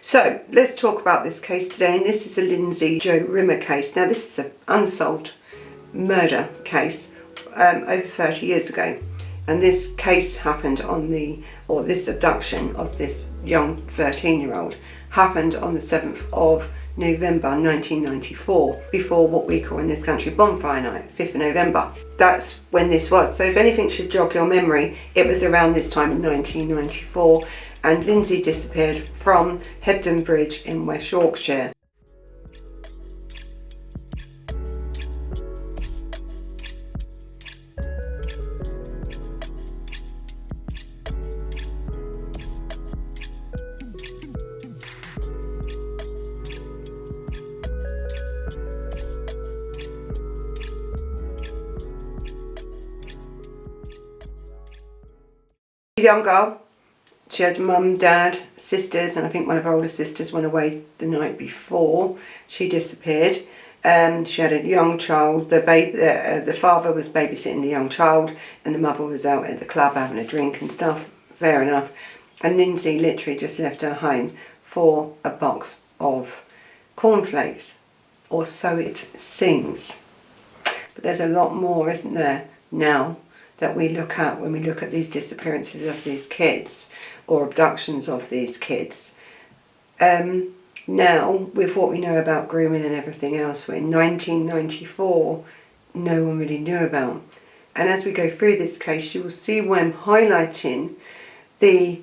So let's talk about this case today, and this is a Lindsay Jo Rimer case. Now this is an unsolved murder case over 30 years ago, and this case happened on this abduction of this young 13-year-old happened on the 7th of November 1994, before what we call in this country bonfire night, 5th of November. That's when this was. So if anything should jog your memory, it was around this time in 1994, and Lindsay disappeared from Hebden Bridge in West Yorkshire. Young girl. She had mum, dad, sisters, and I think one of her older sisters went away the night before she disappeared. She had a young child. The father was babysitting the young child, and the mother was out at the club having a drink and stuff. Fair enough. And Lindsay literally just left her home for a box of cornflakes, or so it seems. But there's a lot more, isn't there, now that we look at when we look at these disappearances of these kids or abductions of these kids. Now, with what we know about grooming and everything else, in 1994, no one really knew about. And as we go through this case, you will see why I'm highlighting the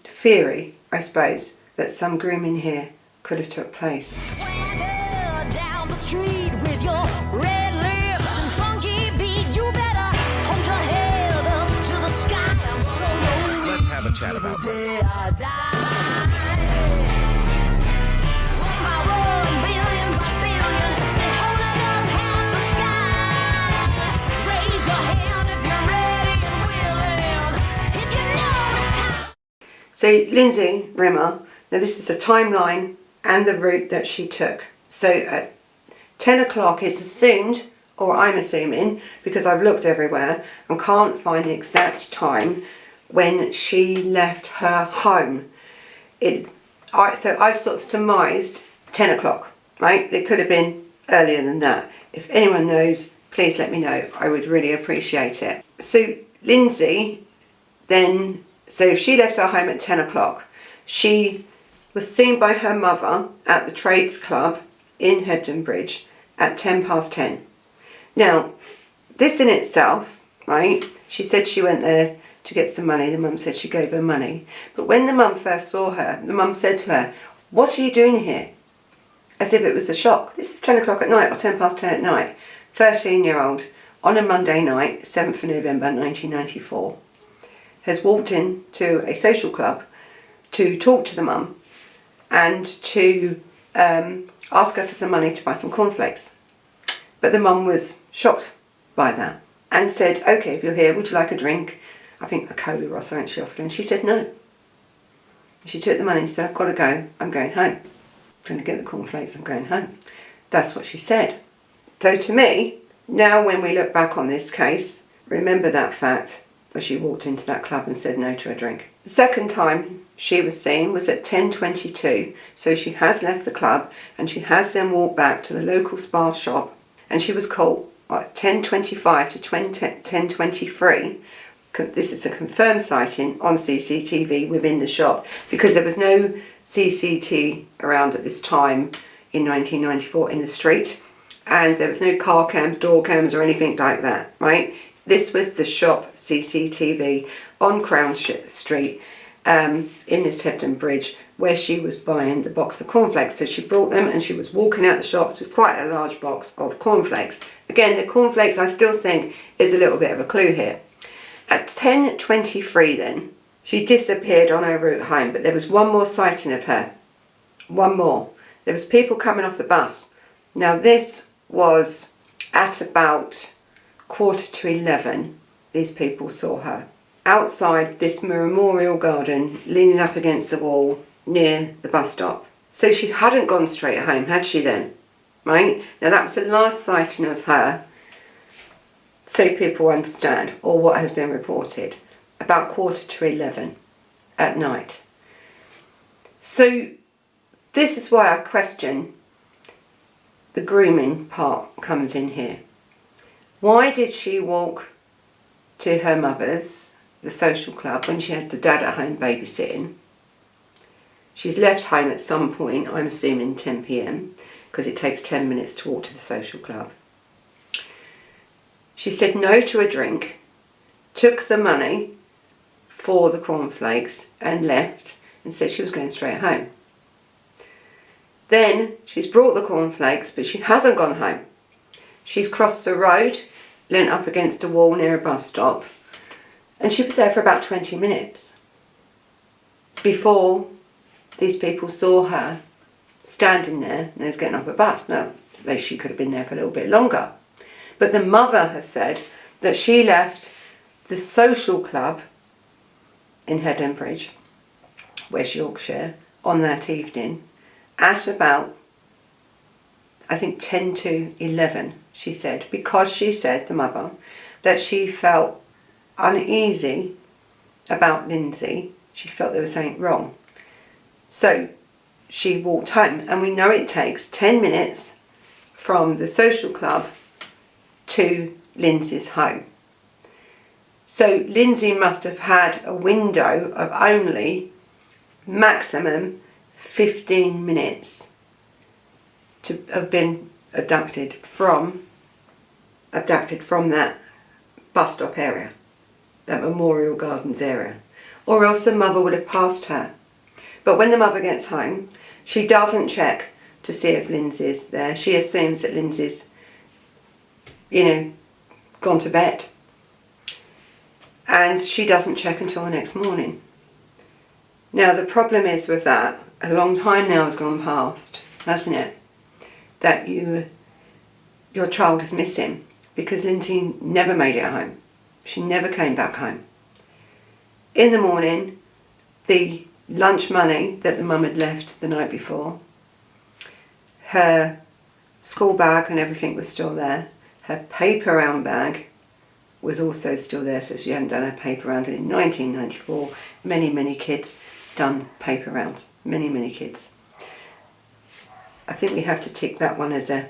theory, I suppose, that some grooming here could have took place. Down the street with your red lips and funky beat, you better hold your head up to the sky. Let's have a chat about that. So Lindsay Rimer, now this is a timeline and the route that she took. So at 10 o'clock it's assumed, or I'm assuming, because I've looked everywhere and can't find the exact time when she left her home. So I've sort of surmised 10 o'clock, right? It could have been earlier than that. If anyone knows, please let me know. I would really appreciate it. So Lindsay then, so if she left her home at 10 o'clock, she was seen by her mother at the Trades Club in Hebden Bridge at 10 past 10. Now, this in itself, right, she said she went there to get some money. The mum said she gave her money. But when the mum first saw her, the mum said to her, "What are you doing here?" As if it was a shock. This is 10 o'clock at night, or 10 past 10 at night. 13-year-old on a Monday night, 7th of November 1994, has walked in to a social club to talk to the mum and to ask her for some money to buy some cornflakes. But the mum was shocked by that and said, "Okay, if you're here, would you like a drink?" I think a cola or something she offered her, and she said no. She took the money and said, "I've got to go, I'm going home. I'm going to get the cornflakes, I'm going home." That's what she said. So to me, now when we look back on this case, remember that fact where she walked into that club and said no to a drink. The second time she was seen was at 10:22, so she has left the club and she has then walked back to the local Spar shop, and she was caught at 10:25 to 10:23. This is a confirmed sighting on CCTV within the shop, because there was no CCTV around at this time in 1994 in the street, and there was no car cams, door cams or anything like that, right? This was the shop CCTV on Crown Street in this Hebden Bridge, where she was buying the box of cornflakes. So she brought them and she was walking out the shops with quite a large box of cornflakes. Again, the cornflakes I still think is a little bit of a clue here. At 10:23 then, she disappeared on her route home, but there was one more sighting of her. One more. There was people coming off the bus. Now this was at about 11:15, these people saw her outside this memorial garden, leaning up against the wall near the bus stop. So she hadn't gone straight home, had she then? Right? Now that was the last sighting of her, so people understand, or what has been reported, about 11:15 at night. So this is why I question the grooming part comes in here. Why did she walk to her mother's, the social club, when she had the dad at home babysitting? She's left home at some point, I'm assuming 10 p.m, because it takes 10 minutes to walk to the social club. She said no to a drink, took the money for the cornflakes and left, and said she was going straight home. Then she's brought the cornflakes, but she hasn't gone home. She's crossed the road, leant up against a wall near a bus stop, and she was there for about 20 minutes before these people saw her standing there and they was getting off a bus. Now, she could have been there for a little bit longer. But the mother has said that she left the social club in Hebden Bridge, West Yorkshire, on that evening at about, I think, 10 to 11, she said, because she said, the mother, that she felt uneasy about Lindsay. She felt there was something wrong. So she walked home, and we know it takes 10 minutes from the social club to Lindsay's home. So Lindsay must have had a window of only maximum 15 minutes to have been abducted from that bus stop area, that Memorial Gardens area, or else the mother would have passed her. But when the mother gets home, she doesn't check to see if Lindsay's there. She assumes that Lindsay's, gone to bed. And she doesn't check until the next morning. Now, the problem is with that, a long time now has gone past, hasn't it? That your child is missing, because Lindsay never made it home. She never came back home. In the morning, the lunch money that the mum had left the night before, her school bag and everything was still there. Her paper round bag was also still there, so she hadn't done her paper round. And in 1994, many kids done paper rounds. Many kids. I think we have to tick that one as a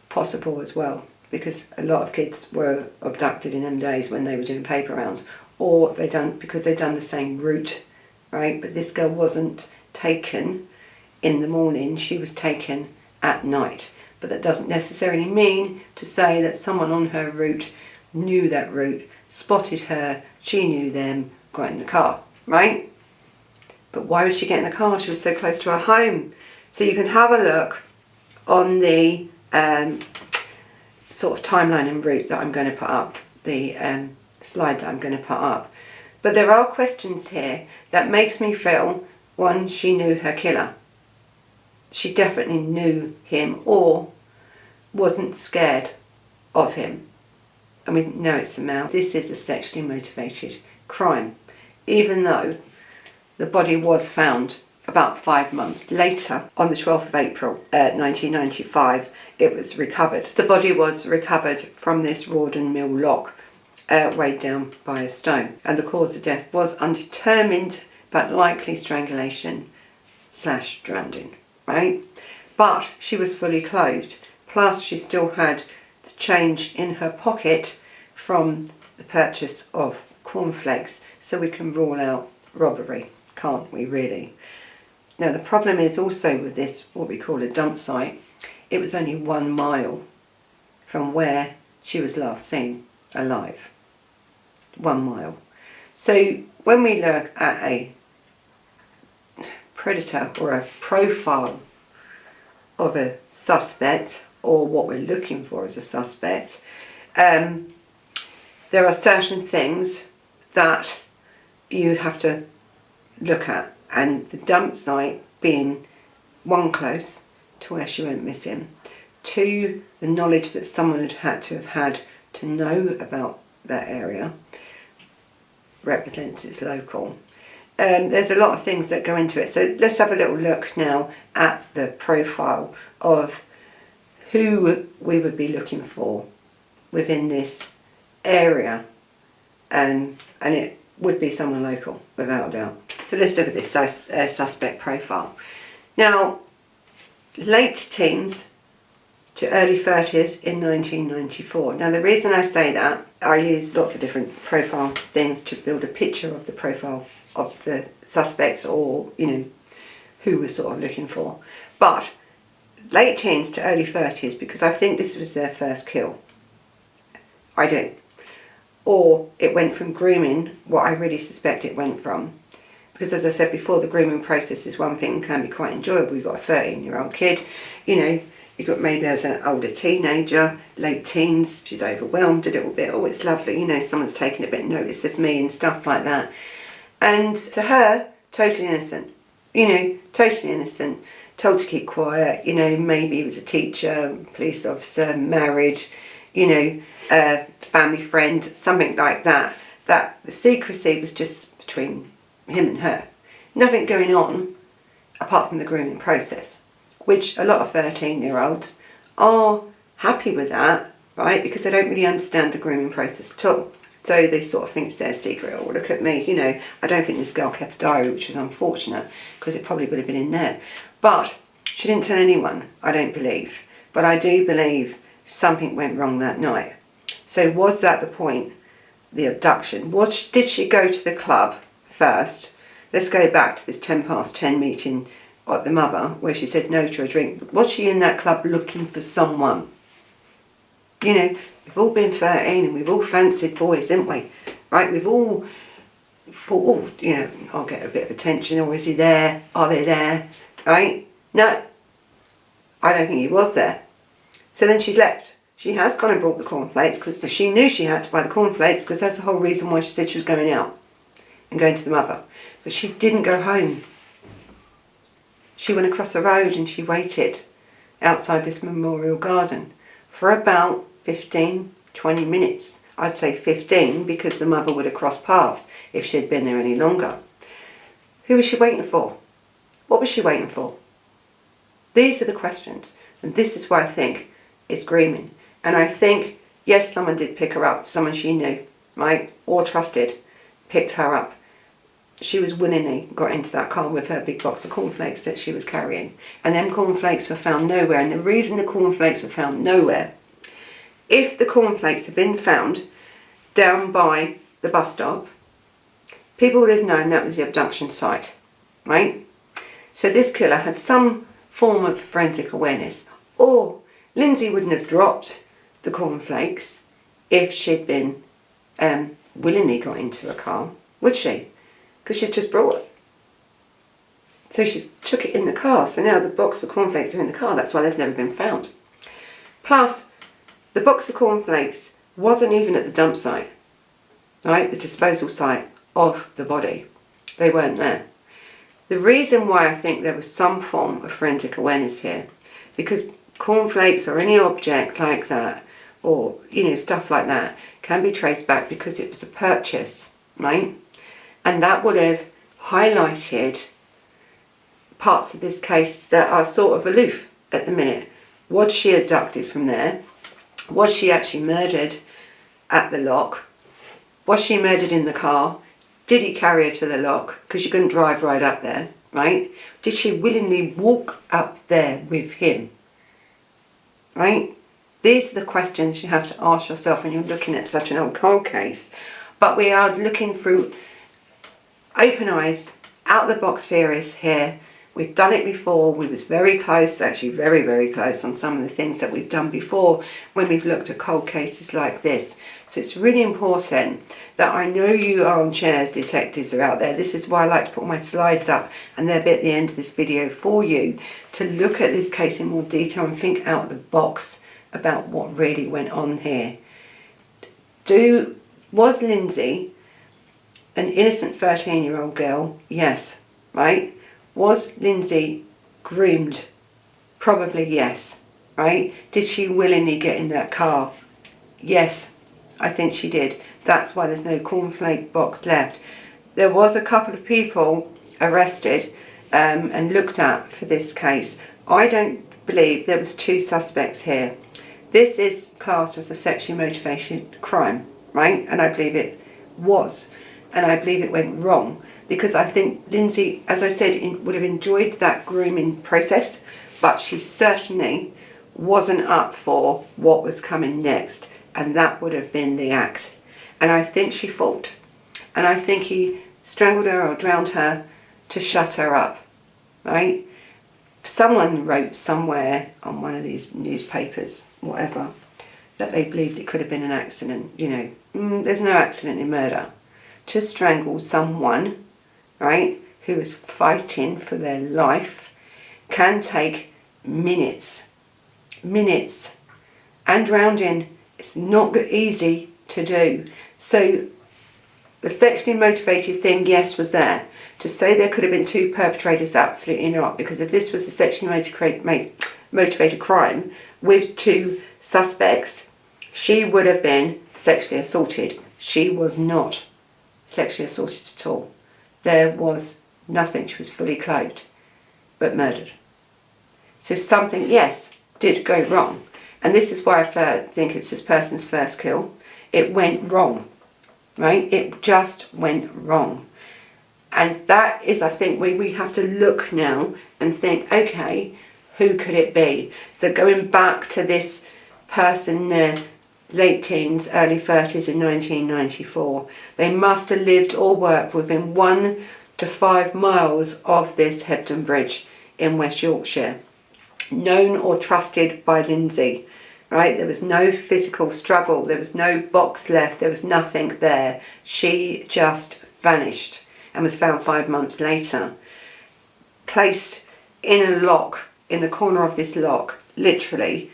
possible as well, because a lot of kids were abducted in them days when they were doing paper rounds, or because they'd done the same route, right? But this girl wasn't taken in the morning, she was taken at night. But that doesn't necessarily mean to say that someone on her route knew that route, spotted her, she knew them, got in the car, right? But why would she get in the car? She was so close to her home. So you can have a look on the sort of timeline and route that I'm going to put up, the slide that I'm going to put up. But there are questions here that makes me feel, one, she knew her killer. She definitely knew him or wasn't scared of him. And we know it's a male. This is a sexually motivated crime, even though the body was found about 5 months later. On the 12th of April 1995, it was recovered. The body was recovered from this Rawdon Mill lock, weighed down by a stone, and the cause of death was undetermined but likely strangulation / drowning, right? But she was fully clothed, plus she still had the change in her pocket from the purchase of cornflakes, so we can rule out robbery, can't we really? Now the problem is also with this, what we call a dump site, it was only 1 mile from where she was last seen alive. 1 mile. So when we look at a predator or a profile of a suspect, or what we're looking for as a suspect, there are certain things that you have to look at, and the dump site being 1, close to where she went missing, 2, the knowledge that someone had had to have had to know about that area represents it's local. There's a lot of things that go into it, so let's have a little look now at the profile of who we would be looking for within this area, and would be someone local, without a doubt. So let's look at this suspect profile. Now, late teens to early 30s in 1994. Now, the reason I say that, I use lots of different profile things to build a picture of the profile of the suspects, or, you know, who we're sort of looking for. But late teens to early 30s, because I think this was their first kill. I do. Or it went from grooming, what I really suspect it went from. Because as I said before, the grooming process is one thing, can be quite enjoyable. You've got a 13-year-old kid, you know, you've got maybe as an older teenager, late teens, she's overwhelmed a little bit. Oh, it's lovely, you know, someone's taking a bit of notice of me and stuff like that. And to her, totally innocent. You know, totally innocent. Told to keep quiet, you know, maybe he was a teacher, police officer, married, you know, family friend, something like that. That the secrecy was just between him and her. Nothing going on apart from the grooming process, which a lot of 13-year-olds are happy with that, right? Because they don't really understand the grooming process at all. So they sort of think it's their secret. Oh, look at me, you know. I don't think this girl kept a diary, which was unfortunate, because it probably would have been in there. But she didn't tell anyone, I don't believe. But I do believe something went wrong that night. So was that the point, the abduction? Did she go to the club first? Let's go back to this 10:10 meeting at the mother, where she said no to a drink. Was she in that club looking for someone? You know, we've all been 13 and we've all fancied boys, haven't we? Right? We've all thought, oh, you know, I'll get a bit of attention, or is he there? Are they there? Right? No, I don't think he was there. So then she's left. She has gone and brought the cornflakes, because she knew she had to buy the cornflakes, because that's the whole reason why she said she was going out and going to the mother. But she didn't go home. She went across the road and she waited outside this memorial garden for about 15, 20 minutes. I'd say 15, because the mother would have crossed paths if she had been there any longer. Who was she waiting for? What was she waiting for? These are the questions, and this is why I think it's grooming. And I think, yes, someone did pick her up, someone she knew, right, or trusted, picked her up. She was willingly got into that car with her big box of cornflakes that she was carrying. And them cornflakes were found nowhere. And the reason the cornflakes were found nowhere, if the cornflakes had been found down by the bus stop, people would have known that was the abduction site, right? So this killer had some form of forensic awareness. Or Lindsay wouldn't have dropped the cornflakes if she'd been willingly got into a car, would she? Because she's just brought it. So she's took it in the car. So now the box of cornflakes are in the car. That's why they've never been found. Plus, the box of cornflakes wasn't even at the dump site, right? The disposal site of the body. They weren't there. The reason why I think there was some form of forensic awareness here, because cornflakes or any object like that, or, you know, stuff like that, can be traced back because it was a purchase, right? And that would have highlighted parts of this case that are sort of aloof at the minute. Was she abducted from there? Was she actually murdered at the lock? Was she murdered in the car? Did he carry her to the lock? Because you couldn't drive right up there, right? Did she willingly walk up there with him? Right? These are the questions you have to ask yourself when you're looking at such an old cold case. But we are looking through open eyes, out of the box theories here. We've done it before. We was very close, actually very, very close on some of the things that we've done before when we've looked at cold cases like this. So it's really important that I know you armchair detectives are out there. This is why I like to put my slides up, and they'll be at the end of this video for you to look at this case in more detail and think out of the box about what really went on here. Was Lindsay an innocent 13-year-old girl? Yes, right? Was Lindsay groomed? Probably yes, right? Did she willingly get in that car? Yes, I think she did. That's why there's no cornflake box left. There was a couple of people arrested and looked at for this case. I don't believe there was 2 suspects here. This is classed as a sexually motivated crime, right? And I believe it was. and I believe it went wrong, because I think Lindsay, as I said, would have enjoyed that grooming process, but she certainly wasn't up for what was coming next, and that would have been the act. And I think she fought, and I think he strangled her or drowned her to shut her up, right? Someone wrote somewhere on one of these newspapers, whatever, that they believed it could have been an accident. You know, there's no accident in murder. To strangle someone, right, who is fighting for their life can take minutes. And drowning, it's not easy to do. So the sexually motivated thing, yes, was there. To say there could have been two perpetrators, absolutely not, because if this was a sexually motivated crime with two suspects, she would have been sexually assaulted. She was not sexually assaulted at all. There was nothing. She was fully clothed, but murdered. So something, yes, did go wrong. And this is why I think it's this person's first kill. It went wrong, right? It just went wrong. And that is, I think, where we have to look now and think, okay, who could it be? So going back to this person in their late teens, early 30s in 1994, they must have lived or worked within 1 to 5 miles of this Hebden Bridge in West Yorkshire. Known or trusted by Lindsay, right? There was no physical struggle, there was no box left, there was nothing there. She just vanished and was found 5 months later. Placed in a lock, in the corner of this lock, literally,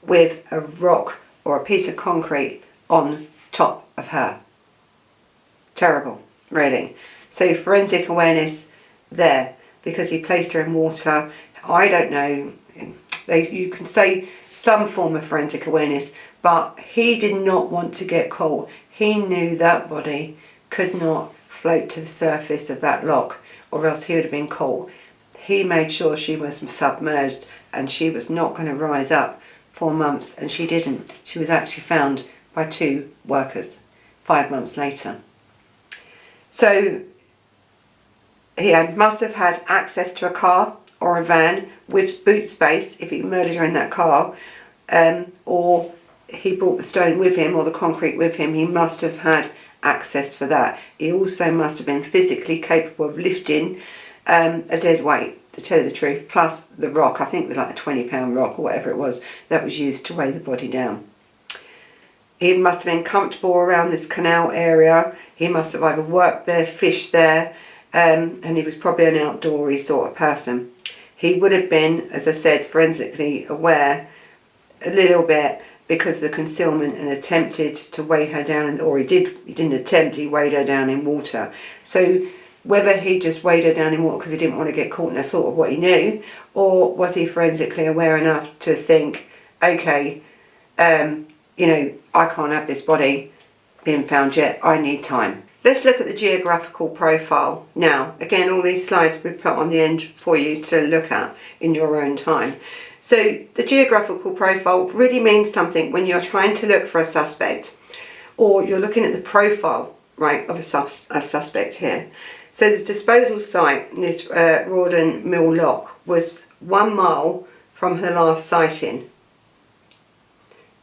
with a rock or a piece of concrete on top of her. Terrible, really. So forensic awareness there, because he placed her in water. I don't know, you can say some form of forensic awareness, but he did not want to get caught. He knew that body could not float to the surface of that lock, or else he would have been caught. He made sure she was submerged and she was not going to rise up for months, and she didn't. She was actually found by 2 workers 5 months later. So he must have had access to a car or a van with boot space if he murdered her in that car, or he brought the stone with him or the concrete with him. He must have had access for that. He also must have been physically capable of lifting a dead weight, to tell you the truth, plus the rock. I think it was like a 20-pound rock or whatever it was that was used to weigh the body down. He must have been comfortable around this canal area. He must have either worked there, fished there, and he was probably an outdoorsy sort of person. He would have been, as I said, forensically aware a little bit because of the concealment, and attempted to weigh her down, or he didn't attempt, he weighed her down in water. So whether he just weighed her down in water because he didn't want to get caught, and that's sort of what he knew, or was he forensically aware enough to think, okay, you know, I can't have this body being found yet, I need time. Let's look at the geographical profile now. Again, all these slides we put on the end for you to look at in your own time. So the geographical profile really means something when you're trying to look for a suspect, or you're looking at the profile, right, of a suspect here. So the disposal site, this Rawdon Mill Lock, was 1 mile from her last sighting.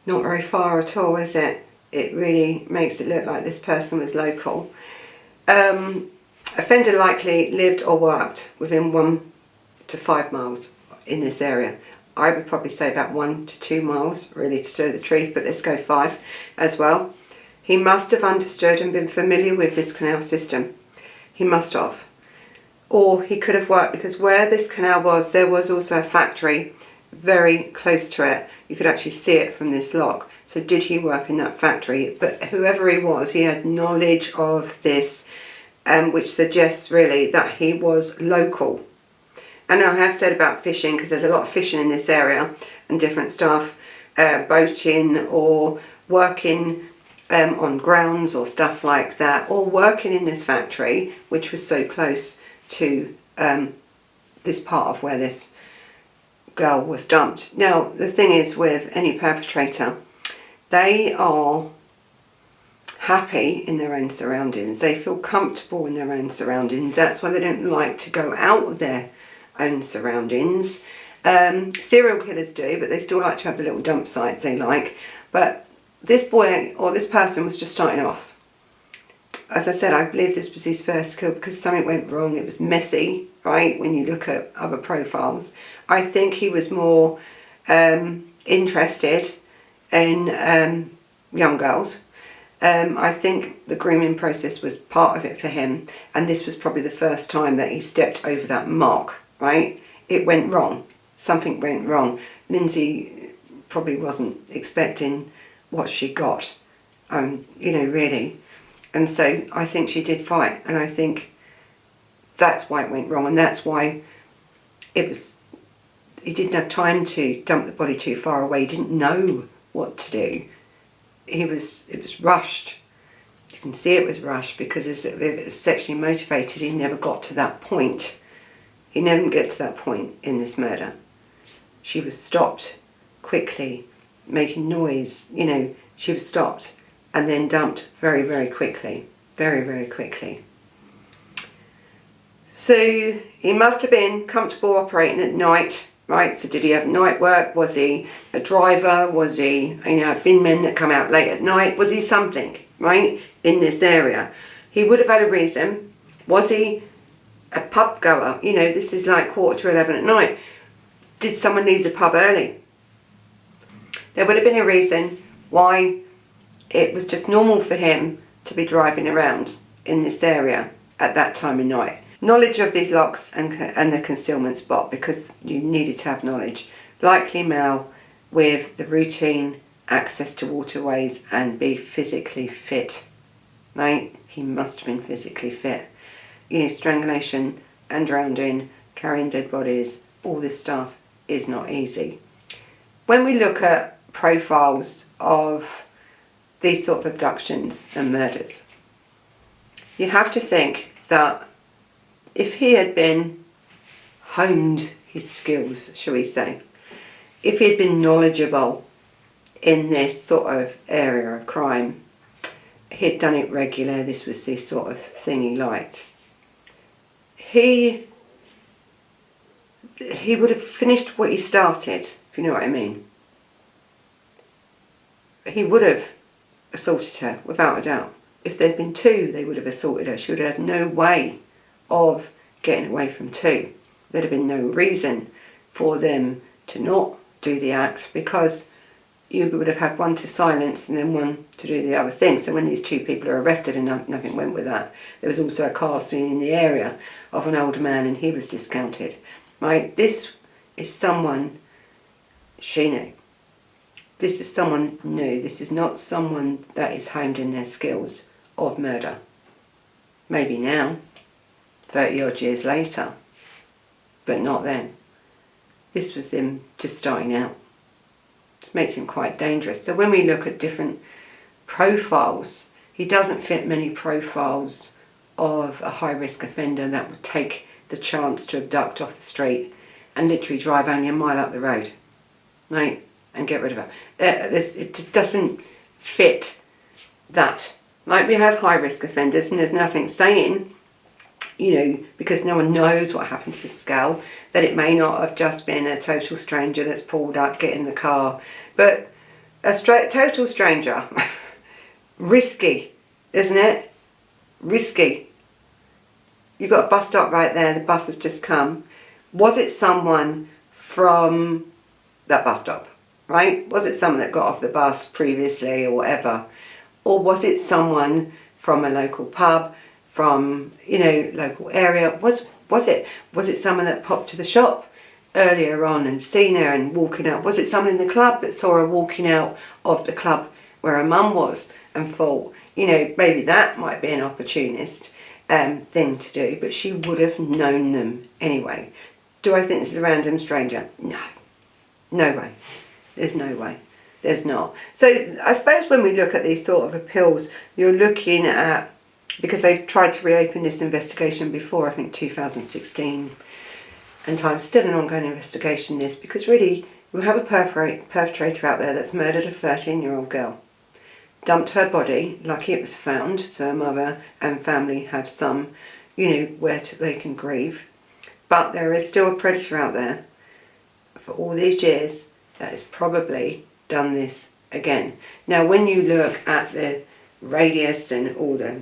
Not very far at all, is it? It really makes it look like this person was local. Offender likely lived or worked within 1 to 5 miles in this area. I would probably say about 1 to 2 miles, really, to tell the truth, but let's go 5 as well. He must have understood and been familiar with this canal system. He must have. Or he could have worked, because where this canal was, there was also a factory very close to it. You could actually see it from this lock. So did he work in that factory? But whoever he was, he had knowledge of this, which suggests really that he was local. And I have said about fishing, because there's a lot of fishing in this area and different stuff, boating or working on grounds or stuff like that, or working in this factory, which was so close to this part of where this girl was dumped. Now, the thing is with any perpetrator, they are happy in their own surroundings. They feel comfortable in their own surroundings. That's why they don't like to go out of their own surroundings. Serial killers do, but they still like to have the little dump sites they like. But this boy or this person was just starting off. As I said, I believe this was his first kill because something went wrong. It was messy, right, when you look at other profiles. I think he was more interested in young girls. I think the grooming process was part of it for him, and this was probably the first time that he stepped over that mark, right? It went wrong. Something went wrong. Lindsay probably wasn't expecting what she got, really. And so I think she did fight, and I think that's why it went wrong, and that's why he didn't have time to dump the body too far away. He didn't know what to do. It was rushed. You can see it was rushed because if it was sexually motivated, he never got to that point. He never get to that point in this murder. She was stopped quickly, making noise. She was stopped and then dumped very, very quickly. Very, very quickly. So he must have been comfortable operating at night, right? So did he have night work? Was he a driver? Was he, bin men that come out late at night? Was he something, right, in this area? He would have had a reason. Was he a pub goer? This is like 11:15 at night. Did someone leave the pub early? There would have been a reason why it was just normal for him to be driving around in this area at that time of night. Knowledge of these locks and the concealment spot, because you needed to have knowledge. Likely male with the routine access to waterways and be physically fit, right? He must have been physically fit. Strangulation and drowning, carrying dead bodies, all this stuff is not easy. When we look at profiles of these sort of abductions and murders, you have to think that if he had been honed his skills, shall we say, if he had been knowledgeable in this sort of area of crime, he'd done it regular, this was the sort of thing he liked, he would have finished what he started, if you know what I mean. He would have assaulted her, without a doubt. If there'd been two, they would have assaulted her. She would have had no way of getting away from two. There'd have been no reason for them to not do the act, because you would have had one to silence and then one to do the other thing. So when these two people are arrested, and nothing went with that, there was also a car seen in the area of an older man, and he was discounted. Right? This is someone she knew. This is someone new. This is not someone that is honed in their skills of murder. Maybe now, 30 odd years later, but not then. This was him just starting out. This makes him quite dangerous. So when we look at different profiles, he doesn't fit many profiles of a high-risk offender that would take the chance to abduct off the street and literally drive only a mile up the road, right, and get rid of her. It just doesn't fit that. Like, we have high-risk offenders, and there's nothing saying, because no one knows what happened to this girl, that it may not have just been a total stranger that's pulled up, get in the car. But a total stranger, risky, isn't it? Risky. You've got a bus stop right there, the bus has just come. Was it someone from that bus stop, right? Was it someone that got off the bus previously or whatever? Or was it someone from a local pub, from, local area? Was it someone that popped to the shop earlier on and seen her and walking out? Was it someone in the club that saw her walking out of the club where her mum was and thought, maybe that might be an opportunist thing to do, but she would have known them anyway. Do I think this is a random stranger? No. No way. There's no way. There's not. So I suppose when we look at these sort of appeals, you're looking at, because they've tried to reopen this investigation before, I think 2016, and time's still an ongoing investigation this, because really we have a perpetrator out there that's murdered a 13-year-old girl. dumped her body, lucky it was found, so her mother and family have some, where they can grieve. But there is still a predator out there for all these years that has probably done this again. Now, when you look at the radius and all the,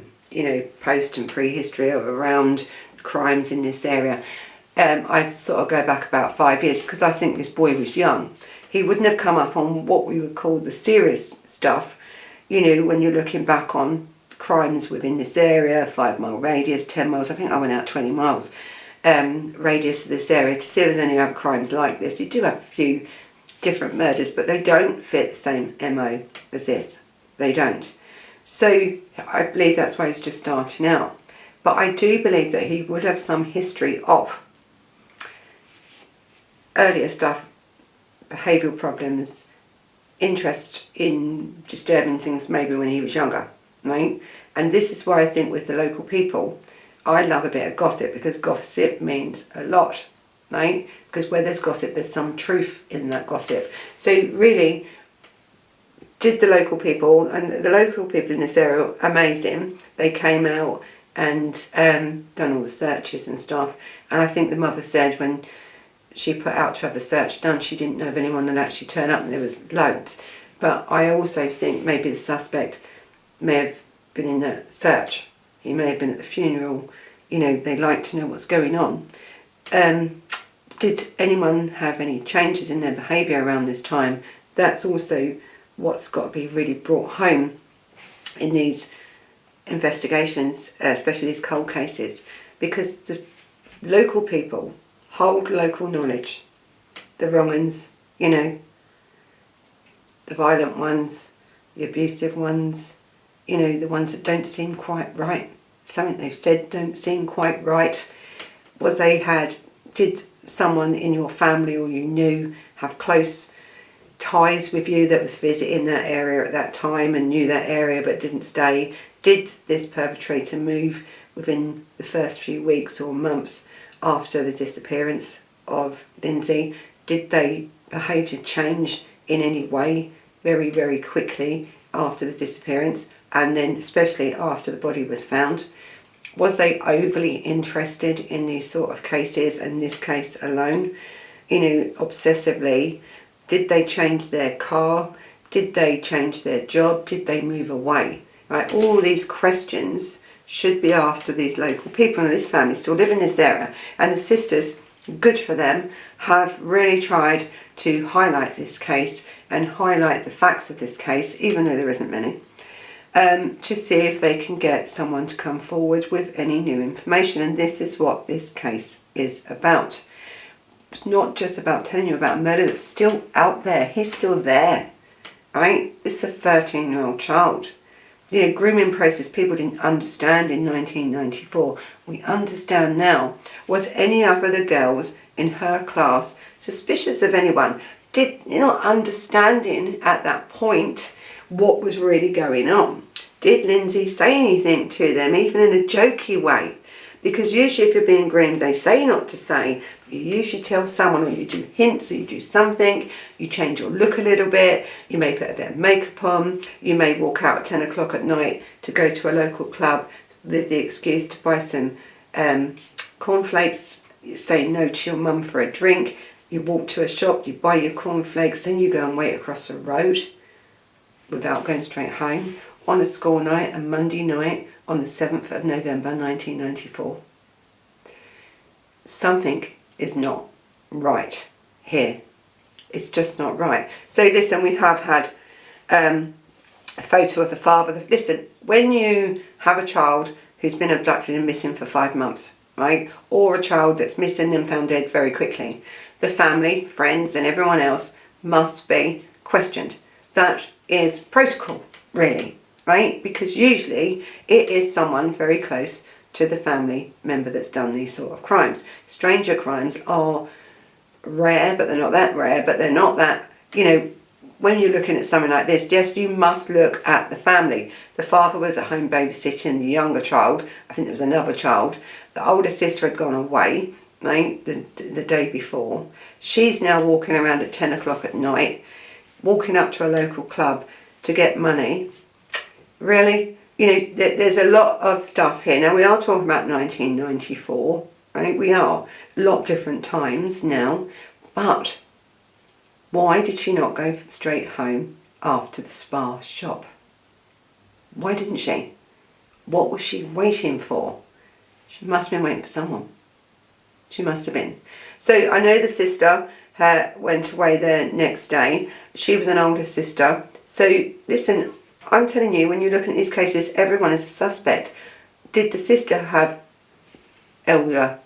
post and prehistory of around crimes in this area, I sort of go back about 5 years because I think this boy was young. He wouldn't have come up on what we would call the serious stuff, when you're looking back on crimes within this area, 5 mile radius, 10 miles, I think I went out 20 miles radius of this area to see if there's any other crimes like this. You do have a few different murders, but they don't fit the same MO as this. They don't. So I believe that's why he's just starting out. But I do believe that he would have some history of earlier stuff, behavioural problems, interest in disturbing things maybe when he was younger, right? And this is why I think with the local people, I love a bit of gossip, because gossip means a lot, right? Because where there's gossip, there's some truth in that gossip. So really, did the local people, and the local people in this area are amazing. They came out and done all the searches and stuff. And I think the mother said when she put out to have the search done, she didn't know of anyone that actually turned up, and there was loads. But I also think maybe the suspect may have been in the search. He may have been at the funeral. They like to know what's going on. Did anyone have any changes in their behaviour around this time? That's also what's got to be really brought home in these investigations, especially these cold cases, because the local people hold local knowledge. The wrong ones, the violent ones, the abusive ones, the ones that don't seem quite right. Something they've said don't seem quite right. Did someone in your family or you knew have close ties with you that was visiting that area at that time and knew that area but didn't stay? Did this perpetrator move within the first few weeks or months after the disappearance of Lindsay? Did their behaviour change in any way very, very quickly after the disappearance, and then especially after the body was found? Was they overly interested in these sort of cases, and this case alone, obsessively? Did they change their car? Did they change their job? Did they move away? Right, all these questions should be asked of these local people, and this family still live in this area, and the sisters, good for them, have really tried to highlight this case and highlight the facts of this case, even though there isn't many, to see if they can get someone to come forward with any new information. And this is what this case is about. It's not just about telling you about a murder that's still out there. He's still there, right? It's a 13-year-old child. The grooming process people didn't understand in 1994. We understand now. Was any other of the girls in her class suspicious of anyone? Did you not understanding at that point what was really going on? Did Lindsay say anything to them, even in a jokey way? Because usually if you're being groomed, they say not to say. You usually tell someone, or you do hints, or you do something. You change your look a little bit. You may put a bit of makeup on. You may walk out at 10 o'clock at night to go to a local club with the excuse to buy some cornflakes. You say no to your mum for a drink. You walk to a shop, you buy your cornflakes, then you go and wait across the road without going straight home on a school night, a Monday night on the 7th of November 1994. Something is not right here. It's just not right. So listen, we have had a photo of the father. Listen, when you have a child who's been abducted and missing for 5 months, right, or a child that's missing and found dead very quickly, the family, friends and everyone else must be questioned. That is protocol, really, right? Because usually it is someone very close to the family member that's done these sort of crimes. Stranger crimes are rare, but they're not that rare, but they're not that, when you're looking at something like this, yes, you must look at the family. The father was at home babysitting the younger child. I think there was another child. The older sister had gone away, right, the day before. She's now walking around at 10 o'clock at night, walking up to a local club to get money. Really? You know, there's a lot of stuff here. Now, we are talking about 1994, right? We are. A lot different times now. But why did she not go straight home after the Spar shop? Why didn't she? What was she waiting for? She must have been waiting for someone. She must have been. So I know the sister went away the next day. She was an older sister. So listen, I'm telling you, when you're looking at these cases, everyone is a suspect. Did the sister have older,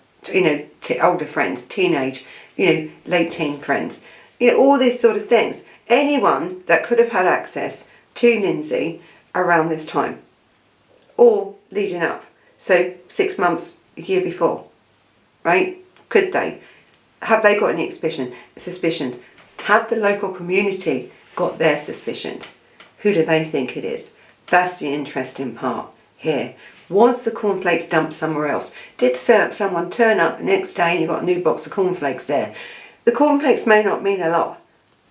older friends, teenage, late teen friends? All these sort of things. Anyone that could have had access to Lindsay around this time or leading up. So 6 months, a year before, right? Could they? Have they got any suspicions? Have the local community got their suspicions? Who do they think it is? That's the interesting part here. Was the cornflakes dumped somewhere else? Did someone turn up the next day and you got a new box of cornflakes there? The cornflakes may not mean a lot,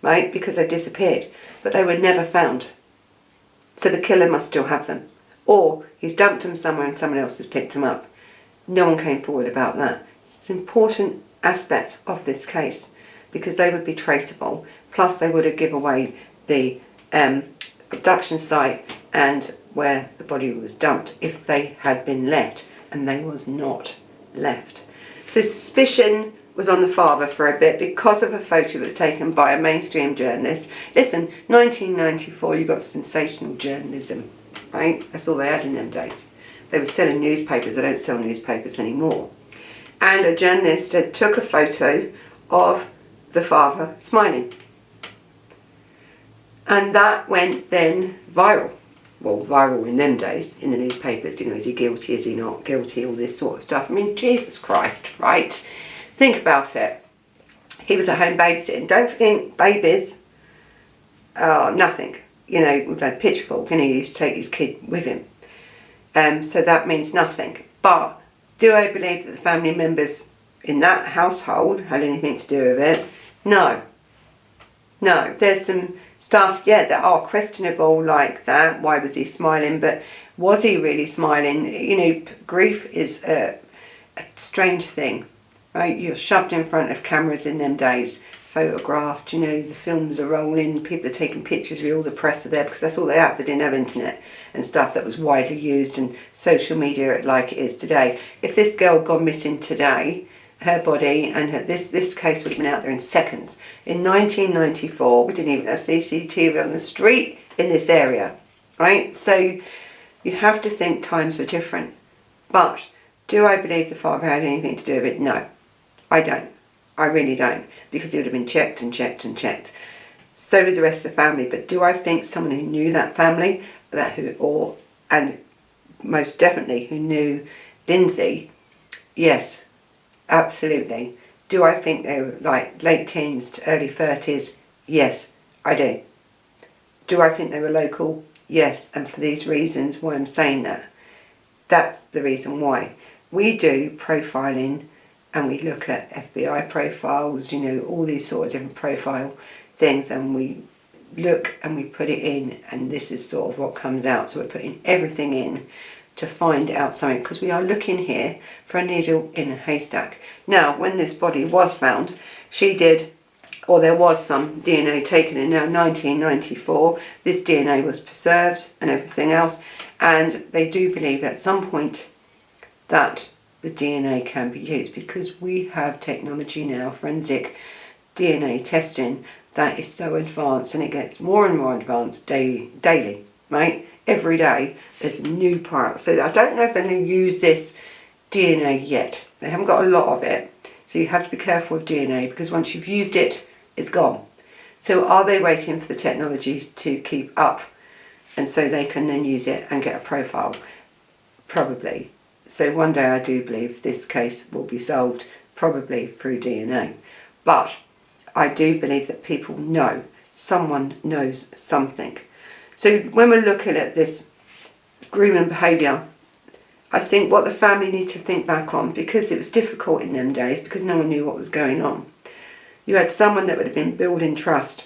right? Because they've disappeared, but they were never found. So the killer must still have them. Or he's dumped them somewhere and someone else has picked them up. No one came forward about that. It's an important aspect of this case because they would be traceable. Plus they would have given away the abduction site and where the body was dumped if they had been left, and they was not left. So suspicion was on the father for a bit because of a photo that was taken by a mainstream journalist. Listen, 1994, you got sensational journalism, right? That's all they had in them days. They were selling newspapers. They don't sell newspapers anymore. And a journalist took a photo of the father smiling. And that went then viral. Well, viral in them days, in the newspapers. Is he guilty, is he not guilty, all this sort of stuff. I mean, Jesus Christ, right? Think about it. He was at home babysitting. Don't think babies are nothing. With a pitchfork, and he used to take his kid with him. So that means nothing. But do I believe that the family members in that household had anything to do with it? No. No, there's some stuff, that are questionable like that. Why was he smiling? But was he really smiling? Grief is a strange thing, right? You're shoved in front of cameras in them days, photographed, the films are rolling, people are taking pictures of you, all the press are there because that's all they had. They didn't have internet and stuff that was widely used and social media like it is today. If this girl had gone missing today, her body and this case would have been out there in seconds. In 1994, we didn't even have CCTV on the street in this area, right? So you have to think times were different. But do I believe the father had anything to do with it? No, I don't. I really don't, because it would have been checked and checked and checked. So was the rest of the family. But do I think someone who knew that family, and most definitely who knew Lindsay? Yes. Absolutely. Do I think they were like late teens to early 30s? Yes, I do. Do I think they were local? Yes, and for these reasons why I'm saying that. That's the reason why. We do profiling and we look at FBI profiles, all these sort of different profile things, and we look and we put it in, and this is sort of what comes out. So we're putting everything in to find out something, because we are looking here for a needle in a haystack. Now, when this body was found, there was some DNA taken in. Now, 1994, this DNA was preserved and everything else, and they do believe at some point that the DNA can be used, because we have technology now, forensic DNA testing, that is so advanced, and it gets more and more advanced daily, right? Every day there's a new part. So I don't know if they're going to use this DNA yet. They haven't got a lot of it. So you have to be careful with DNA, because once you've used it, it's gone. So are they waiting for the technology to keep up, and so they can then use it and get a profile? Probably. So one day I do believe this case will be solved, probably through DNA. But I do believe that people know. Someone knows something. So when we're looking at this grooming behaviour, I think what the family need to think back on, because it was difficult in them days, because no one knew what was going on. You had someone that would have been building trust.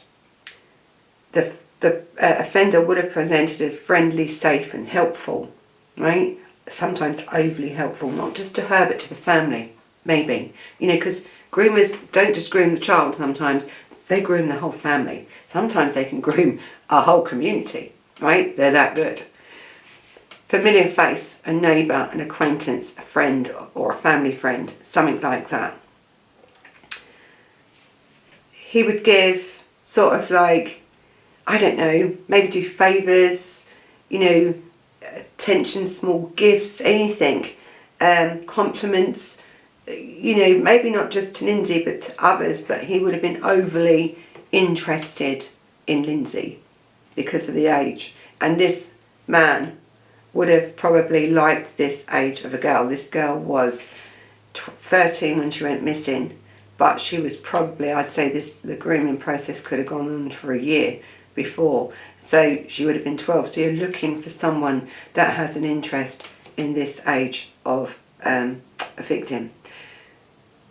The the offender would have presented as friendly, safe and helpful, right? Sometimes overly helpful, not just to her but to the family, maybe. You know, because groomers don't just groom the child sometimes, they groom the whole family. Sometimes they can groom a whole community, right? They're that good. Familiar face, a neighbour, an acquaintance, a friend or a family friend, something like that. He would give sort of like, I don't know, maybe do favours, you know, attention, small gifts, anything, compliments, you know, maybe not just to Lindsay but to others, but he would have been overly interested in Lindsay because of the age. And this man would have probably liked this age of a girl. This girl was 13 when she went missing, but she was probably, I'd say the grooming process could have gone on for a year before, so she would have been 12. So you're looking for someone that has an interest in this age of a victim.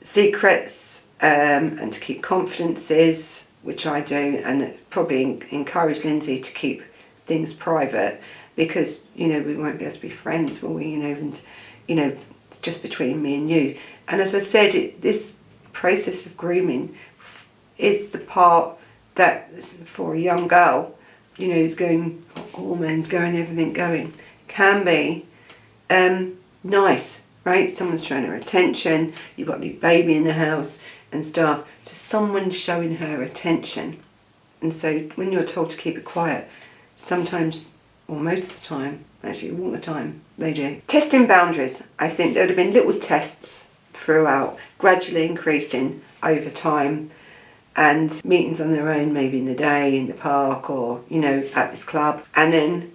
Secrets and to keep confidences, which I do, and probably encourage Lindsay to keep things private, because you know we won't be able to be friends, will we? You know, and you know it's just between me and you. And as I said, this process of grooming is the part that for a young girl, you know, who's going hormones going, everything going, can be nice, right? Someone's showing her attention, you've got a new baby in the house and stuff, so someone's showing her attention. And so when you're told to keep it quiet, sometimes, or most of the time, actually all the time, they do. Testing boundaries. I think there would have been little tests throughout, gradually increasing over time, and meetings on their own, maybe in the day, in the park, or, you know, at this club. And then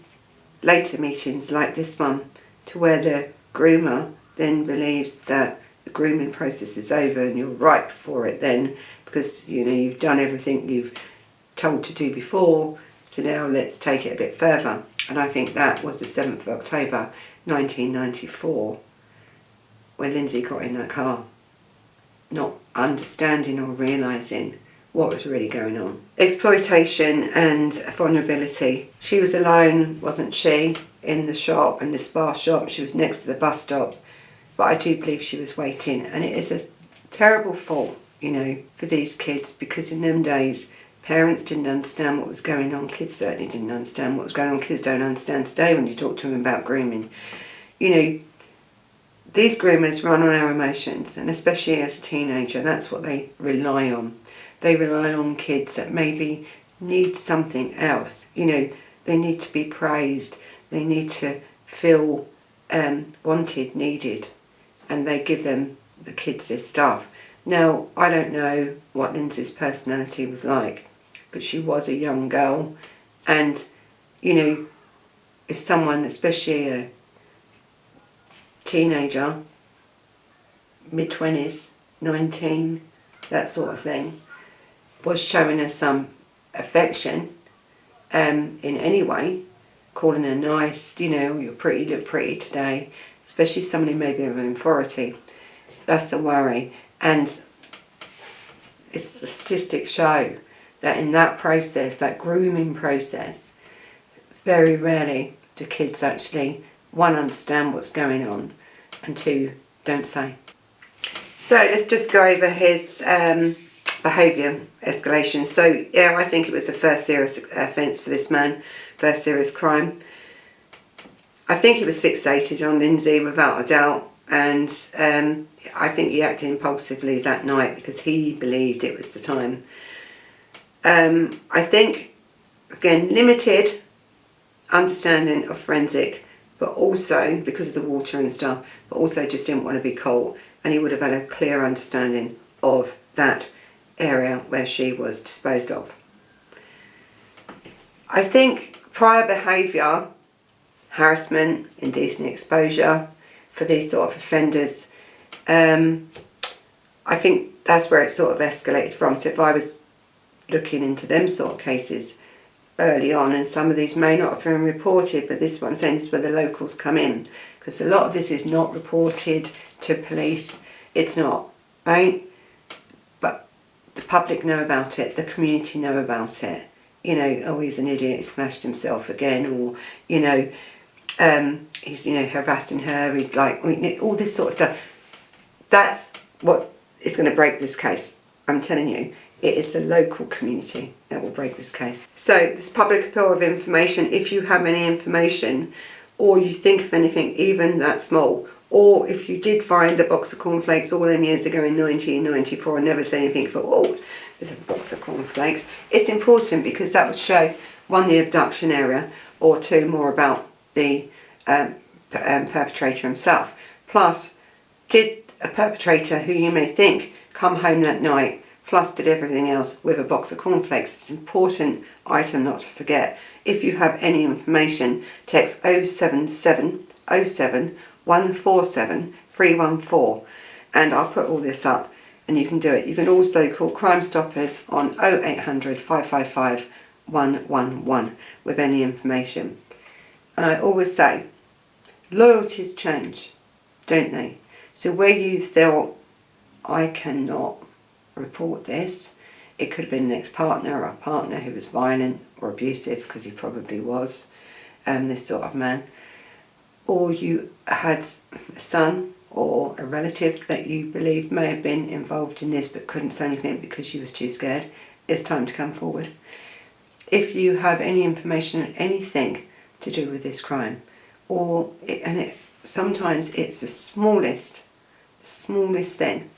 later meetings like this one, to where the groomer then believes that the grooming process is over and you're ripe for it then, because, you know, you've done everything you've told to do before, so now let's take it a bit further. And I think that was the 7th of October 1994 when Lindsay got in that car, not understanding or realising what was really going on. Exploitation and vulnerability. She was alone, wasn't she, in the shop, in the Spar shop. She was next to the bus stop, but I do believe she was waiting. And it is a terrible fault, you know, for these kids, because in them days parents didn't understand what was going on. Kids certainly didn't understand what was going on. Kids don't understand today when you talk to them about grooming. You know, these groomers run on our emotions, and especially as a teenager, that's what they rely on. They rely on kids that maybe need something else. You know, they need to be praised, they need to feel wanted, needed, and they give them, the kids, this stuff. Now, I don't know what Lindsay's personality was like, but she was a young girl, and, you know, if someone, especially a teenager, mid-20s, 19, that sort of thing, was showing her some affection in any way, calling her nice, you know, you're pretty, look pretty today, especially somebody maybe of authority, that's a worry. And it's the statistics show that in that process, that grooming process, very rarely do kids actually, one, understand what's going on, and two, don't say. So let's just go over his behaviour escalation. So yeah, I think it was the first serious offence for this man, first serious crime. I think he was fixated on Lindsay without a doubt, and I think he acted impulsively that night because he believed it was the time. I think, again, limited understanding of forensic, but also because of the water and stuff, but also just didn't want to be caught, and he would have had a clear understanding of that area where she was disposed of. I think prior behaviour, harassment, indecent exposure for these sort of offenders, I think that's where it sort of escalated from. So if I was looking into them sort of cases early on, and some of these may not have been reported, but this is what I'm saying, this is where the locals come in, because a lot of this is not reported to police. It's not, right? But the public know about it, the community know about it, you know, oh, he's an idiot, he smashed himself again, or, you know, he's, you know, harassing her, he's like, all this sort of stuff. That's what is going to break this case. I'm telling you, it is the local community that will break this case. So this public appeal of information, if you have any information or you think of anything even that small, or if you did find a box of cornflakes all them years ago in 1994 and never said anything for, oh, there's a box of cornflakes, it's important because that would show, one, the abduction area, or two, more about the perpetrator himself. Plus, did a perpetrator who you may think come home that night, plus did everything else with a box of cornflakes? It's an important item not to forget. If you have any information, text 07707 147 314 and I'll put all this up and you can do it. You can also call Crime Stoppers on 0800 555 111 with any information. And I always say, loyalties change, don't they? So where you thought, I cannot report this, it could have been an ex-partner or a partner who was violent or abusive, because he probably was, this sort of man, or you had a son or a relative that you believed may have been involved in this but couldn't say anything because you was too scared, it's time to come forward. If you have any information, anything to do with this crime, or sometimes it's the smallest thing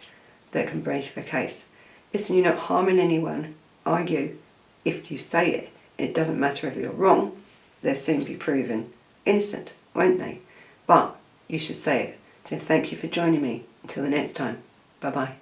that can break a case. Listen, you're not harming anyone, are you? If you say it, it doesn't matter if you're wrong, they'll soon be proven innocent, won't they? But you should say it. So thank you for joining me. Until the next time, bye bye.